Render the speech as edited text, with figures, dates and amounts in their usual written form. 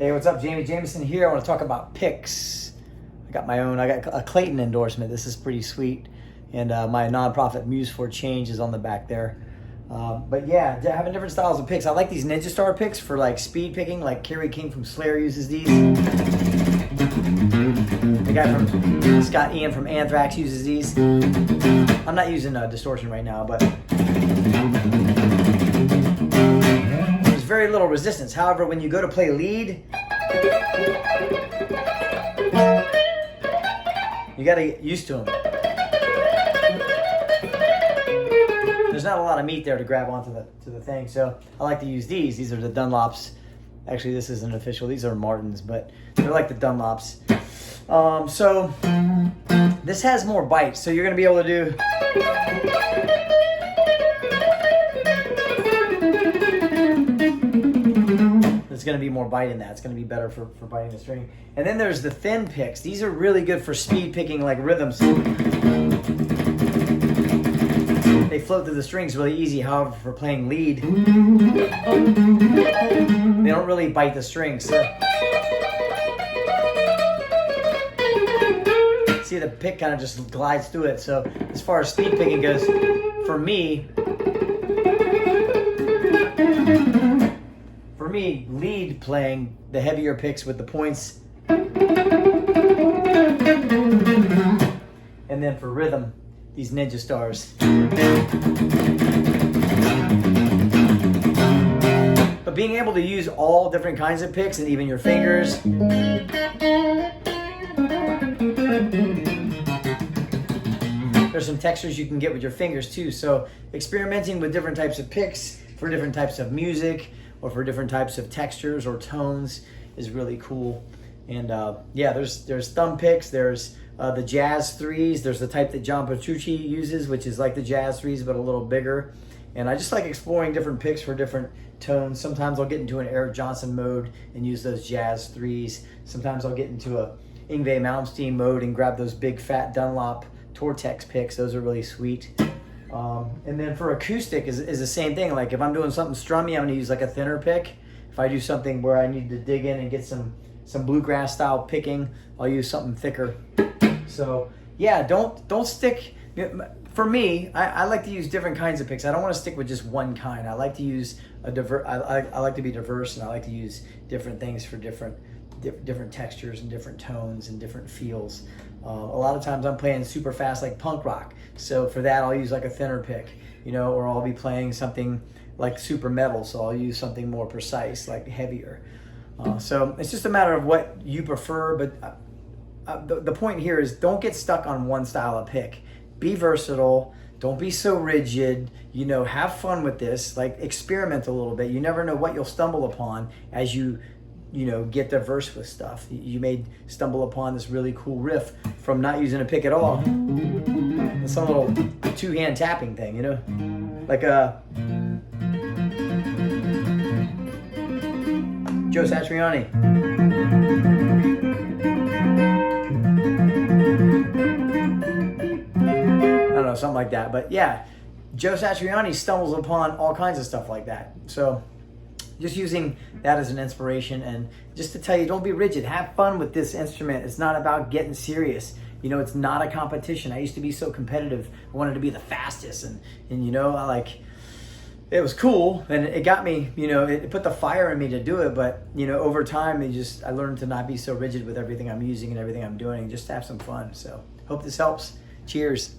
Hey, what's up? Jamie Jameson here. I want to talk about picks. I got a Clayton endorsement. This is pretty sweet. And my nonprofit Muse for Change is on the back there. But yeah, having different styles of picks. I like these Ninja Star picks for like speed picking, like Kerry King from Slayer uses these. The guy from Scott Ian from Anthrax uses these. I'm not using distortion right now, but there's very little resistance. However, when you go to play lead, you got to get used to them. There's not a lot of meat there to grab onto the thing, so I like to use these. These are the Dunlops. Actually, this isn't official. These are Martins, but they're like the Dunlops. So this has more bite, so you're going to be able to do. There's going to be more bite in that. It's going to be better for biting the string. And then there's the thin picks. These are really good for speed picking, like rhythms. They float through the strings really easy. However, for playing lead, they don't really bite the strings. So, see, the pick kind of just glides through it. So as far as speed picking goes, for me, lead playing the heavier picks with the points, and then for rhythm, these Ninja Stars. But being able to use all different kinds of picks and even your fingers. There's some textures you can get with your fingers too. So experimenting with different types of picks for different types of music or for different types of textures or tones is really cool. And yeah, there's thumb picks, there's the jazz threes, there's the type that John Petrucci uses, which is like the jazz threes but a little bigger. And I just like exploring different picks for different tones. Sometimes I'll get into an Eric Johnson mode and use those jazz threes. Sometimes I'll get into a Yngwie Malmsteen mode and grab those big fat Dunlop Tortex picks. Those are really sweet. And then for acoustic is the same thing. Like if I'm doing something strummy, I'm gonna use like a thinner pick. If I do something where I need to dig in and get some bluegrass style picking, I'll use something thicker. So yeah, don't stick. For me, I like to use different kinds of picks. I don't want to stick with just one kind. I like to use I like to be diverse, and I like to use different things for different textures and different tones and different feels. A lot of times I'm playing super fast like punk rock, so for that I'll use like a thinner pick, or I'll be playing something like super metal, so I'll use something more precise, like heavier. So it's just a matter of what you prefer, but the point here is don't get stuck on one style of pick. Be versatile. Don't be so rigid. Have fun with this. Like experiment a little bit. You never know what you'll stumble upon as you get diverse with stuff. You may stumble upon this really cool riff from not using a pick at all. It's some little two-hand tapping thing, like Joe Satriani. I don't know, something like that. But yeah, Joe Satriani stumbles upon all kinds of stuff like that. So just using that as an inspiration, and just to tell you, don't be rigid. Have fun with this instrument. It's not about getting serious. It's not a competition. I used to be so competitive. I wanted to be the fastest, and it was cool, and it got me, it put the fire in me to do it. But over time, I learned to not be so rigid with everything I'm using and everything I'm doing, and just have some fun. So hope this helps. Cheers.